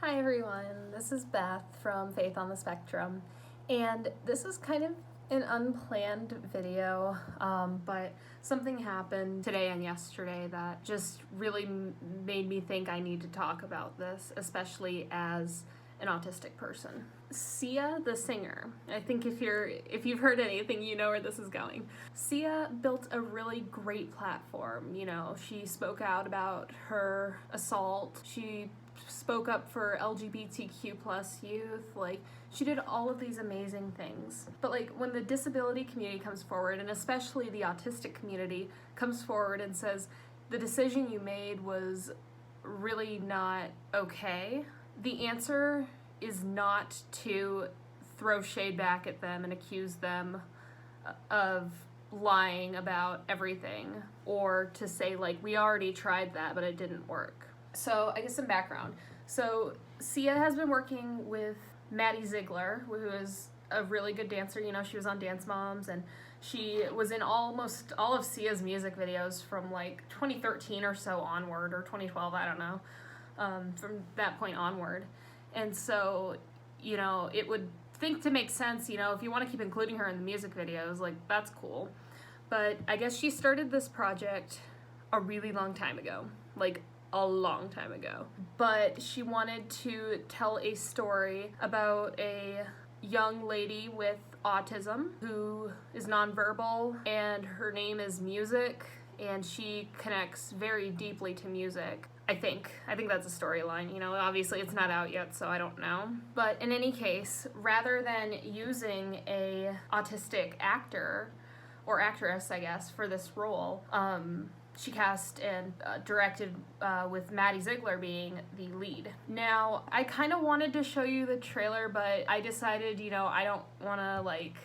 Hi everyone, this is Beth from Faith on the Spectrum, and this is kind of an unplanned video, but something happened today and yesterday that just really made me think I need to talk about this, especially as an autistic person. Sia, the singer, I think if you've heard anything, you know where this is going. Sia built a really great platform. You know, she spoke out about her assault. She spoke up for LGBTQ plus youth. Like, she did all of these amazing things. But like, when the disability community comes forward, and especially the autistic community comes forward and says the decision you made was really not okay, the answer is not to throw shade back at them and accuse them of lying about everything, or to say like, we already tried that but it didn't work. So I guess some background. So Sia has been working with Maddie Ziegler, who is a really good dancer. You know, she was on Dance Moms, and she was in almost all of Sia's music videos from like 2013 or so onward, or 2012, I don't know, from that point onward. And so, you know, it would think to make sense, you know, if you want to keep including her in the music videos, like, that's cool. But I guess she started this project a really long time ago, like a long time ago. But she wanted to tell a story about a young lady with autism who is nonverbal, and her name is music, and she connects very deeply to music. I think that's a storyline. You know, obviously it's not out yet, so I don't know. But in any case, rather than using a autistic actor or actress, I guess, for this role, she cast and directed with Maddie Ziegler being the lead. Now, I kind of wanted to show you the trailer, but I decided, you know, I don't want to like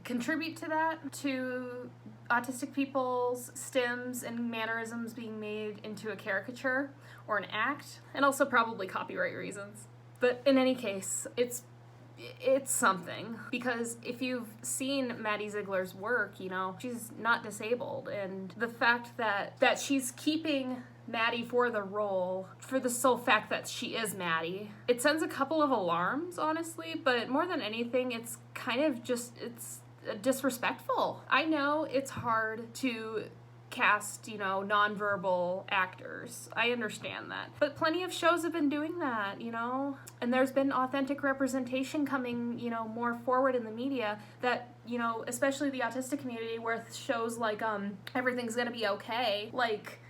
contribute to that, to autistic people's stims and mannerisms being made into a caricature or an act, and also probably copyright reasons. But in any case, it's something, because if you've seen Maddie Ziegler's work, you know, she's not disabled, and the fact that she's keeping Maddie for the role, for the sole fact that she is Maddie, it sends a couple of alarms, honestly, but more than anything, it's kind of just, it's disrespectful. I know it's hard to cast, you know, nonverbal actors. I understand that. But plenty of shows have been doing that, you know? And there's been authentic representation coming, you know, more forward in the media that, you know, especially the autistic community, where shows like Everything's Gonna Be Okay, like,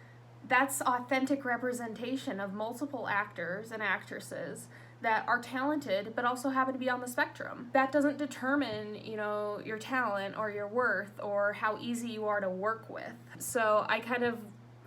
that's authentic representation of multiple actors and actresses that are talented but also happen to be on the spectrum. That doesn't determine, you know, your talent or your worth or how easy you are to work with. So I kind of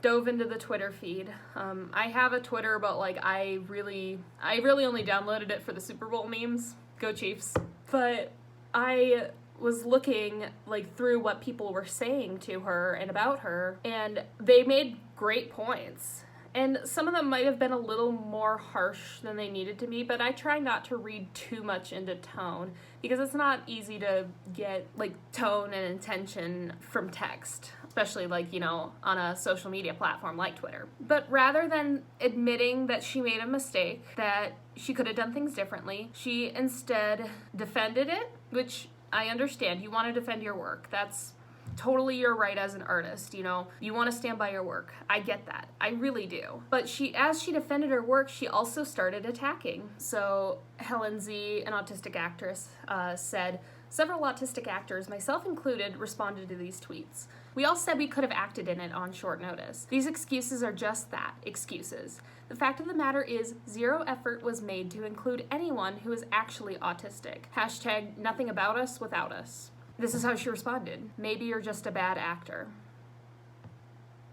dove into the Twitter feed. I have a Twitter, but like I really only downloaded it for the Super Bowl memes. Go Chiefs. But I was looking like through what people were saying to her and about her, and they made great points. And some of them might have been a little more harsh than they needed to be, but I try not to read too much into tone, because it's not easy to get like tone and intention from text, especially like, you know, on a social media platform like Twitter. But rather than admitting that she made a mistake, that she could have done things differently, she instead defended it, which I understand. You want to defend your work. That's totally your right as an artist, you know, you want to stand by your work. I get that. I really do. But as she defended her work, she also started attacking. So Helen Z, an autistic actress, said, "Several autistic actors, myself included, responded to these tweets. We all said we could have acted in it on short notice. These excuses are just that, excuses. The fact of the matter is, zero effort was made to include anyone who is actually autistic. Hashtag nothing about us without us." This is how she responded. "Maybe you're just a bad actor."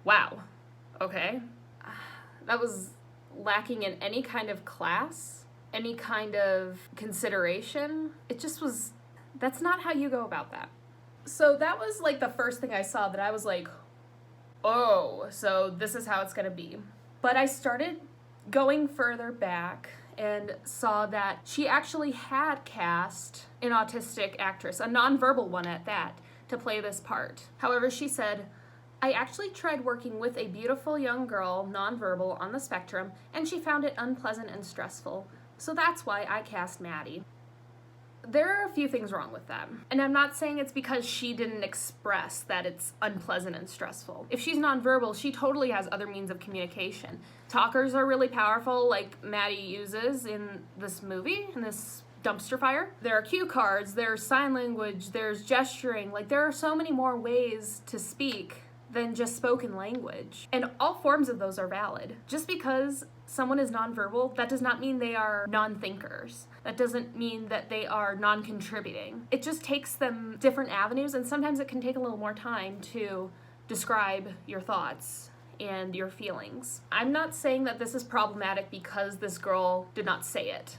Wow. Okay. That was lacking in any kind of class, any kind of consideration. It just was, that's not how you go about that. So that was like the first thing I saw that I was like, oh, so this is how it's gonna be. But I started going further back and saw that she actually had cast an autistic actress, a nonverbal one at that, to play this part. However, she said, I actually tried working with a beautiful young girl, nonverbal, on the spectrum, and she found it unpleasant and stressful. So that's why I cast Maddie. There are a few things wrong with that. And I'm not saying it's because she didn't express that it's unpleasant and stressful. If she's nonverbal, she totally has other means of communication. Talkers are really powerful, like Maddie uses in this movie, in this dumpster fire. There are cue cards, there's sign language, there's gesturing. Like, there are so many more ways to speak than just spoken language. And all forms of those are valid. Just because someone is nonverbal, that does not mean they are non-thinkers. That doesn't mean that they are non-contributing. It just takes them different avenues, and sometimes it can take a little more time to describe your thoughts and your feelings. I'm not saying that this is problematic because this girl did not say it.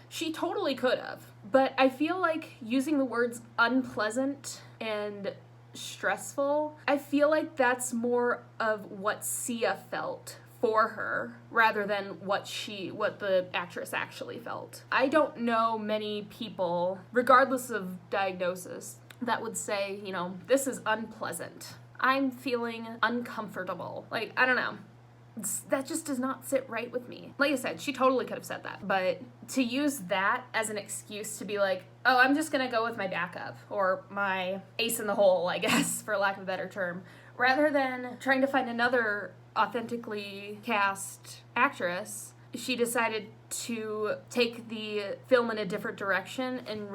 She totally could have. But I feel like using the words unpleasant and stressful, I feel like that's more of what Sia felt for her rather than what the actress actually felt. I don't know many people, regardless of diagnosis, that would say, you know, this is unpleasant. I'm feeling uncomfortable. Like, I don't know. That just does not sit right with me. Like I said, she totally could have said that. But to use that as an excuse to be like, oh, I'm just gonna go with my backup, or my ace in the hole, I guess, for lack of a better term, rather than trying to find another authentically cast actress, she decided to take the film in a different direction and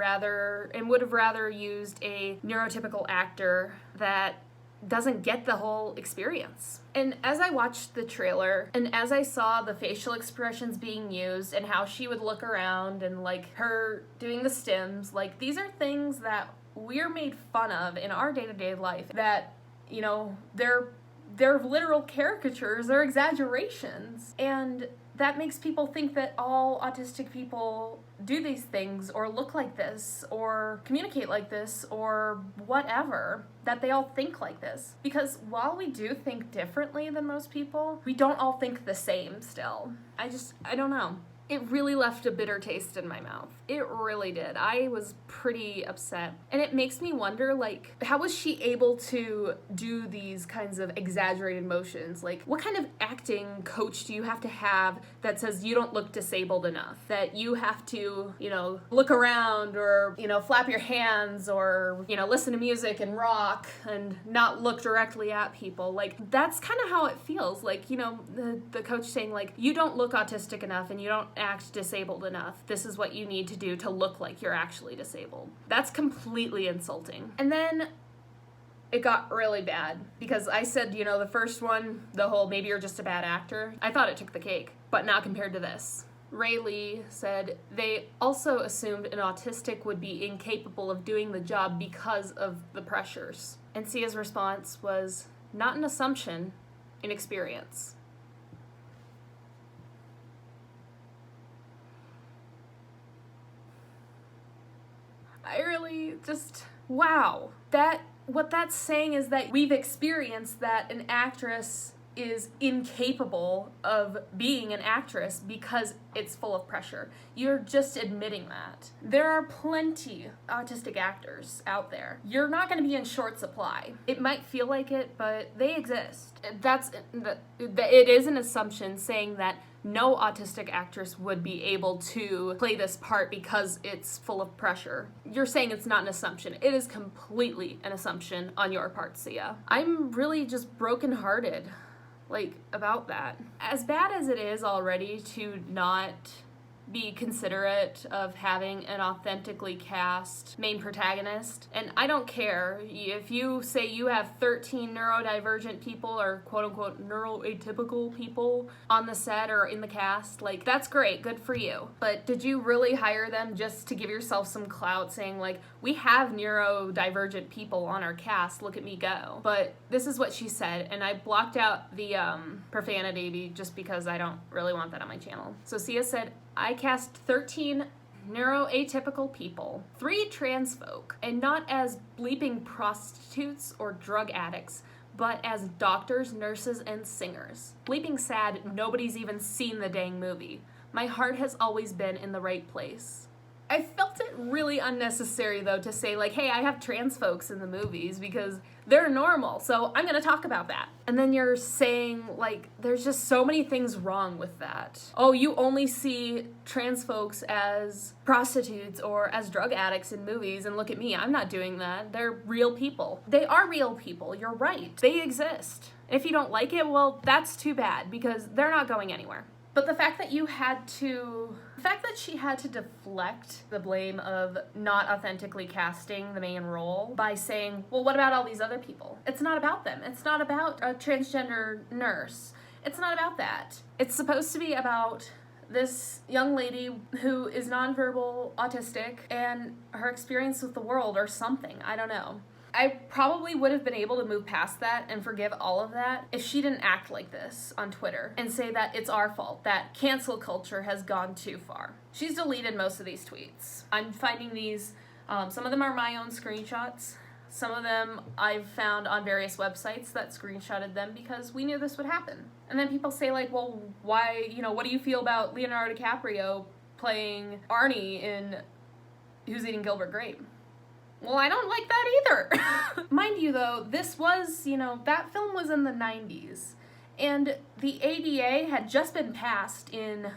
would have rather used a neurotypical actor that doesn't get the whole experience. And as I watched the trailer, and as I saw the facial expressions being used and how she would look around and like her doing the stims, like these are things that we're made fun of in our day-to-day life that, you know, they're literal caricatures, they're exaggerations. And that makes people think that all autistic people do these things or look like this or communicate like this or whatever, that they all think like this. Because while we do think differently than most people, we don't all think the same still. I don't know. It really left a bitter taste in my mouth. It really did. I was pretty upset. And it makes me wonder, like, how was she able to do these kinds of exaggerated motions? Like, what kind of acting coach do you have to have that says you don't look disabled enough? That you have to, you know, look around or, you know, flap your hands or, you know, listen to music and rock and not look directly at people. Like, that's kind of how it feels. Like, you know, the coach saying, like, you don't look autistic enough and you don't act disabled enough. This is what you need to do to look like you're actually disabled. That's completely insulting. And then it got really bad because I said, you know, the first one, the whole maybe you're just a bad actor, I thought it took the cake, but not compared to this. Ray Lee said they also assumed an autistic would be incapable of doing the job because of the pressures. And Sia's response was not an assumption, an experience. I really just, wow. What that's saying is that we've experienced that an actress is incapable of being an actress because it's full of pressure. You're just admitting that. There are plenty autistic actors out there. You're not going to be in short supply. It might feel like it, but they exist. It is an assumption saying that no autistic actress would be able to play this part because it's full of pressure. You're saying it's not an assumption. It is completely an assumption on your part, Sia. I'm really just brokenhearted, like, about that. As bad as it is already to not be considerate of having an authentically cast main protagonist. And I don't care if you say you have 13 neurodivergent people or quote-unquote neuroatypical people on the set or in the cast, like, that's great, good for you. But did you really hire them just to give yourself some clout saying, like, we have neurodivergent people on our cast, look at me go? But this is what she said, and I blocked out the profanity just because I don't really want that on my channel. So Sia said, I cast 13 neuroatypical people, 3 trans folk, and not as bleeping prostitutes or drug addicts, but as doctors, nurses, and singers. Bleeping sad, nobody's even seen the dang movie. My heart has always been in the right place. I felt it really unnecessary, though, to say, like, hey, I have trans folks in the movies because they're normal, so I'm gonna talk about that. And then you're saying, like, there's just so many things wrong with that. Oh, you only see trans folks as prostitutes or as drug addicts in movies, and look at me, I'm not doing that. They're real people. They are real people, you're right. They exist. If you don't like it, well, that's too bad, because they're not going anywhere. But the fact that she had to deflect the blame of not authentically casting the main role by saying, well, what about all these other people? It's not about them. It's not about a transgender nurse. It's not about that. It's supposed to be about this young lady who is nonverbal autistic and her experience with the world or something. I don't know. I probably would have been able to move past that and forgive all of that if she didn't act like this on Twitter and say that it's our fault, that cancel culture has gone too far. She's deleted most of these tweets. I'm finding these, some of them are my own screenshots. Some of them I've found on various websites that screenshotted them because we knew this would happen. And then people say, like, well, why, what do you feel about Leonardo DiCaprio playing Arnie in Who's Eating Gilbert Grape? Well, I don't like that either. Mind you, though, this was, that film was in the 90s. And the ADA had just been passed in...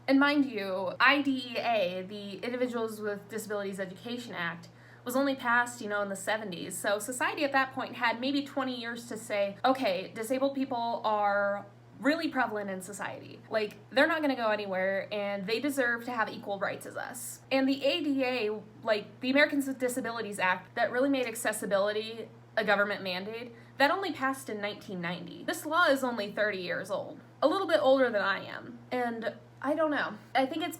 And mind you, IDEA, the Individuals with Disabilities Education Act, was only passed, in the 70s. So society at that point had maybe 20 years to say, okay, disabled people are really prevalent in society. Like, they're not gonna go anywhere, and they deserve to have equal rights as us. And the ADA, like the Americans with Disabilities Act, that really made accessibility a government mandate, that only passed in 1990. This law is only 30 years old. A little bit older than I am. And I don't know. I think it's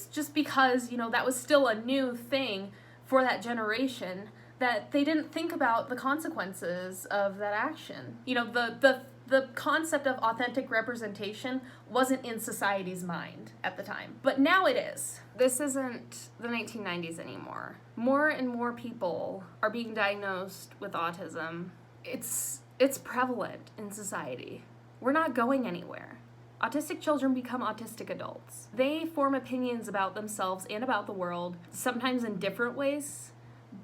just because, that was still a new thing for that generation that they didn't think about the consequences of that action. The concept of authentic representation wasn't in society's mind at the time, but now it is. This isn't the 1990s anymore. More and more people are being diagnosed with autism. It's prevalent in society. We're not going anywhere. Autistic children become autistic adults. They form opinions about themselves and about the world, sometimes in different ways,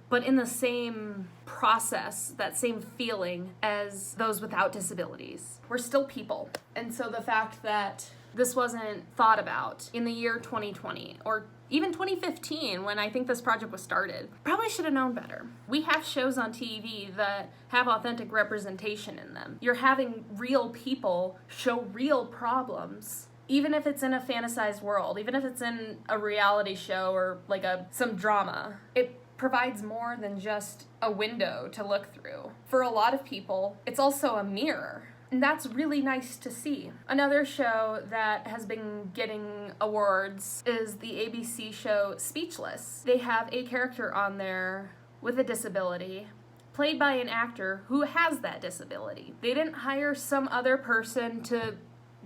but in the same process, that same feeling as those without disabilities. We're still people. And so the fact that this wasn't thought about in the year 2020, or even 2015, when I think this project was started, probably should have known better. We have shows on TV that have authentic representation in them. You're having real people show real problems, even if it's in a fantasized world, even if it's in a reality show or like some drama. It provides more than just a window to look through. For a lot of people, it's also a mirror. And that's really nice to see. Another show that has been getting awards is the ABC show Speechless. They have a character on there with a disability, played by an actor who has that disability. They didn't hire some other person to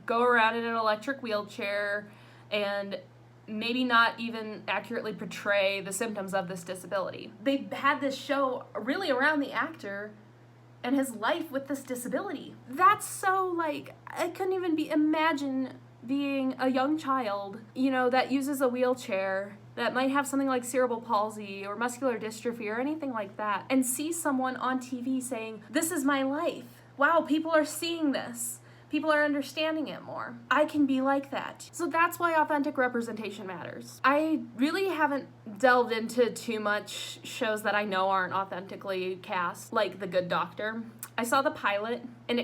go around in an electric wheelchair and maybe not even accurately portray the symptoms of this disability. They had this show really around the actor and his life with this disability. That's so, I couldn't even imagine being a young child, that uses a wheelchair, that might have something like cerebral palsy or muscular dystrophy or anything like that, and see someone on TV saying, this is my life. Wow, people are seeing this. People are understanding it more. I can be like that. So that's why authentic representation matters. I really haven't delved into too much shows that I know aren't authentically cast, like The Good Doctor. I saw the pilot, and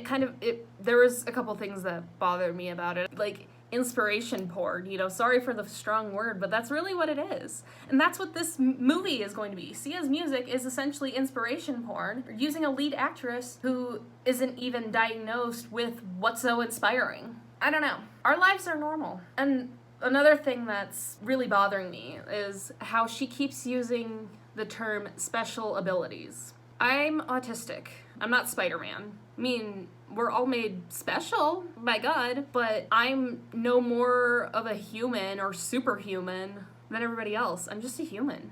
there was a couple things that bothered me about it. Like, inspiration porn, sorry for the strong word, but that's really what it is. And that's what this movie is going to be. Sia's music is essentially inspiration porn, using a lead actress who isn't even diagnosed with what's so inspiring. I don't know. Our lives are normal. And another thing that's really bothering me is how she keeps using the term special abilities. I'm autistic. I'm not Spider-Man. I mean, we're all made special by God, but I'm no more of a human or superhuman than everybody else. I'm just a human.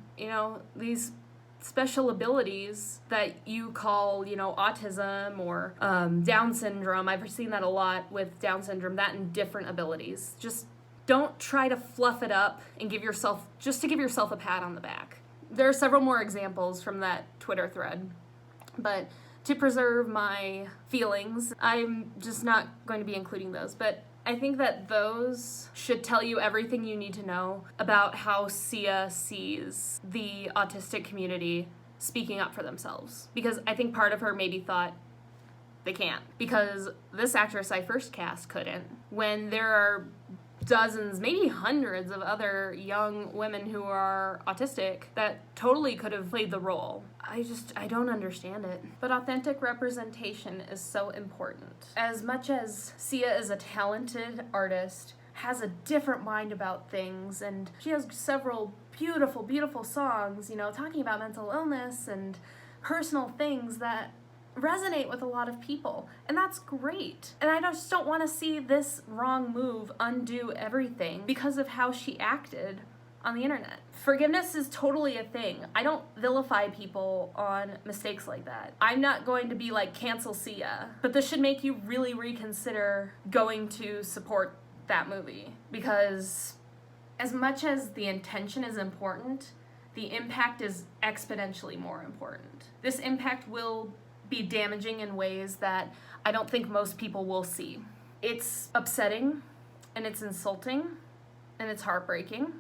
These special abilities that you call, autism or Down syndrome. I've seen that a lot with Down syndrome, that and different abilities. Just Don't try to fluff it up and give yourself a pat on the back. There are several more examples from that Twitter thread, but to preserve my feelings, I'm just not going to be including those. But I think that those should tell you everything you need to know about how Sia sees the autistic community speaking up for themselves. Because I think part of her maybe thought they can't. Because this actress I first cast couldn't. When there are dozens, maybe hundreds of other young women who are autistic that totally could have played the role. I don't understand it. But authentic representation is so important. As much as Sia is a talented artist, has a different mind about things, and she has several beautiful, beautiful songs, talking about mental illness and personal things that resonate with a lot of people, and that's great. And I just don't want to see this wrong move undo everything because of how she acted on the internet. Forgiveness is totally a thing. I don't vilify people on mistakes like that. I'm not going to be like, cancel Sia, but this should make you really reconsider going to support that movie, because as much as the intention is important, the impact is exponentially more important. This impact will be damaging in ways that I don't think most people will see. It's upsetting, and it's insulting, and it's heartbreaking,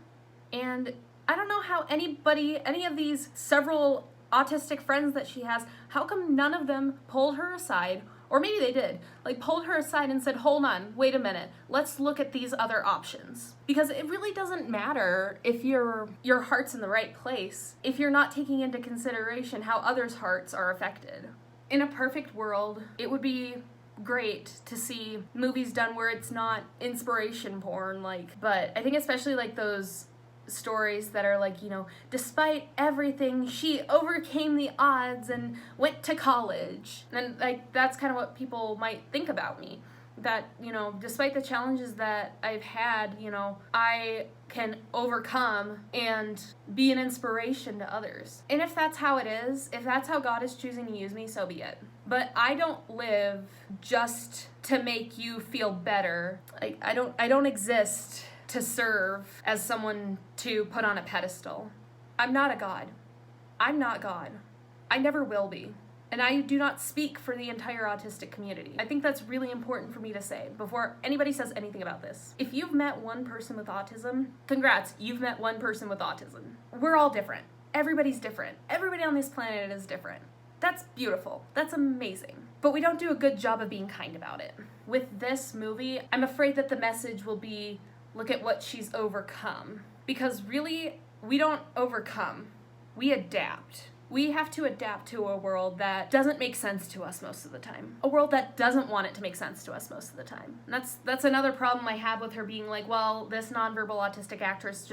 and I don't know how any of these several autistic friends that she has, how come none of them pulled her aside, or maybe they did, pulled her aside and said, hold on, wait a minute, let's look at these other options. Because it really doesn't matter if your heart's in the right place if you're not taking into consideration how others' hearts are affected. In a perfect world, it would be great to see movies done where it's not inspiration porn, but I think especially those stories that are despite everything, she overcame the odds and went to college. And that's kind of what people might think about me. That, despite the challenges that I've had, I can overcome and be an inspiration to others. And if that's how it is, if that's how God is choosing to use me, so be it. But I don't live just to make you feel better. I don't exist to serve as someone to put on a pedestal. I'm not a God. I'm not God. I never will be. And I do not speak for the entire autistic community. I think that's really important for me to say before anybody says anything about this. If you've met one person with autism, congrats, you've met one person with autism. We're all different. Everybody's different. Everybody on this planet is different. That's beautiful. That's amazing. But we don't do a good job of being kind about it. With this movie, I'm afraid that the message will be, look at what she's overcome. Because really, we don't overcome. We adapt. We have to adapt to a world that doesn't make sense to us most of the time. A world that doesn't want it to make sense to us most of the time. And that's another problem I have with her being well, this nonverbal autistic actress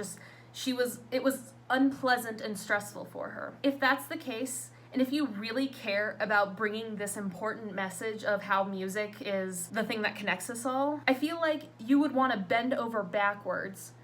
it was unpleasant and stressful for her. If that's the case, and if you really care about bringing this important message of how music is the thing that connects us all, I feel like you would want to bend over backwards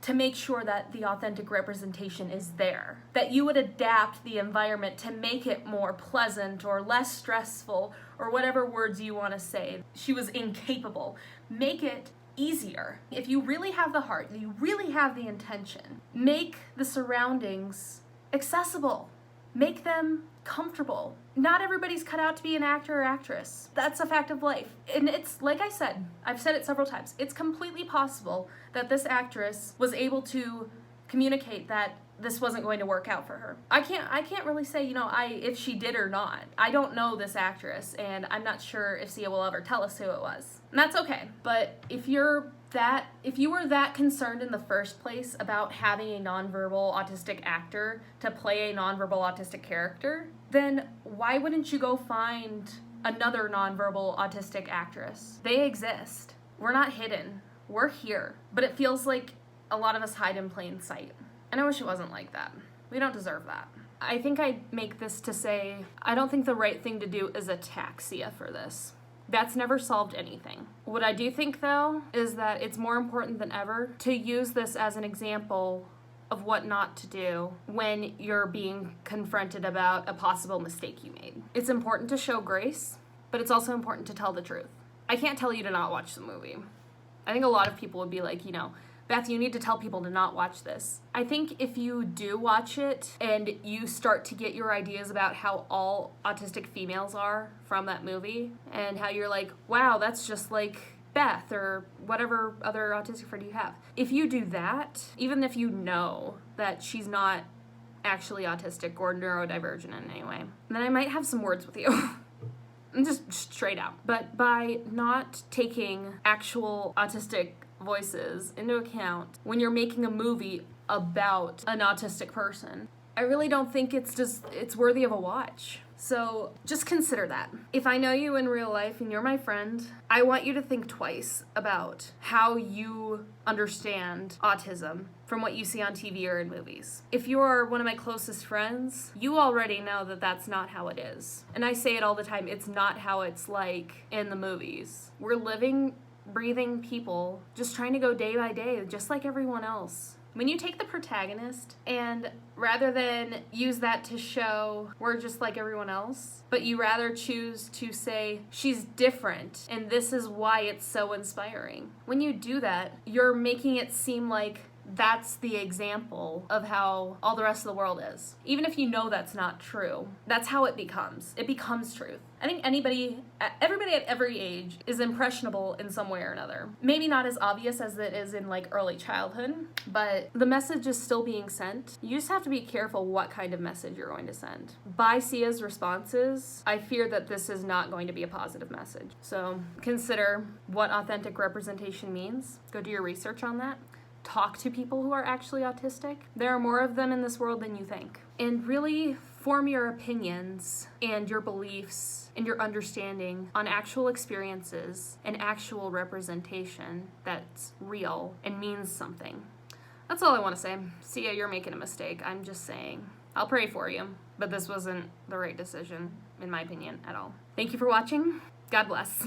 to make sure that the authentic representation is there. That you would adapt the environment to make it more pleasant or less stressful, or whatever words you want to say. She was incapable. Make it easier. If you really have the heart, if you really have the intention, make the surroundings accessible. Make them comfortable. Not everybody's cut out to be an actor or actress. That's a fact of life. And it's, like I said, I've said it several times, it's completely possible that this actress was able to communicate that this wasn't going to work out for her. I can't really say, if she did or not. I don't know this actress, and I'm not sure if Sia will ever tell us who it was. And that's okay. But if you were that concerned in the first place about having a nonverbal autistic actor to play a nonverbal autistic character, then why wouldn't you go find another nonverbal autistic actress? They exist. We're not hidden. We're here. But it feels like a lot of us hide in plain sight. And I wish it wasn't like that. We don't deserve that. I think I make this to say, I don't think the right thing to do is attack Sia for this. That's never solved anything. What I do think, though, is that it's more important than ever to use this as an example of what not to do when you're being confronted about a possible mistake you made. It's important to show grace, but it's also important to tell the truth. I can't tell you to not watch the movie. I think a lot of people would be like, Beth, you need to tell people to not watch this. I think if you do watch it and you start to get your ideas about how all autistic females are from that movie, and how you're like, wow, that's just like Beth or whatever other autistic friend you have. If you do that, even if you know that she's not actually autistic or neurodivergent in any way, then I might have some words with you. Just straight out. But by not taking actual autistic voices into account when you're making a movie about an autistic person, I really don't think it's worthy of a watch. So just consider that. If I know you in real life and you're my friend, I want you to think twice about how you understand autism from what you see on TV or in movies. If you're one of my closest friends, you already know that that's not how it is. And I say it all the time, it's not how it's like in the movies. We're living, breathing people just trying to go day by day, just like everyone else. When you take the protagonist and rather than use that to show we're just like everyone else, but you rather choose to say she's different and this is why it's so inspiring. When you do that, you're making it seem like that's the example of how all the rest of the world is. Even if you know that's not true, that's how it becomes. It becomes truth. I think everybody at every age is impressionable in some way or another. Maybe not as obvious as it is in like early childhood, but the message is still being sent. You just have to be careful what kind of message you're going to send. By Sias Responses, I fear that this is not going to be a positive message. So consider what authentic representation means. Go do your research on that. Talk to people who are actually autistic. There are more of them in this world than you think. And really form your opinions and your beliefs and your understanding on actual experiences and actual representation that's real and means something. That's all I want to say. Sia, you're making a mistake. I'm just saying. I'll pray for you, but this wasn't the right decision, in my opinion, at all. Thank you for watching. God bless.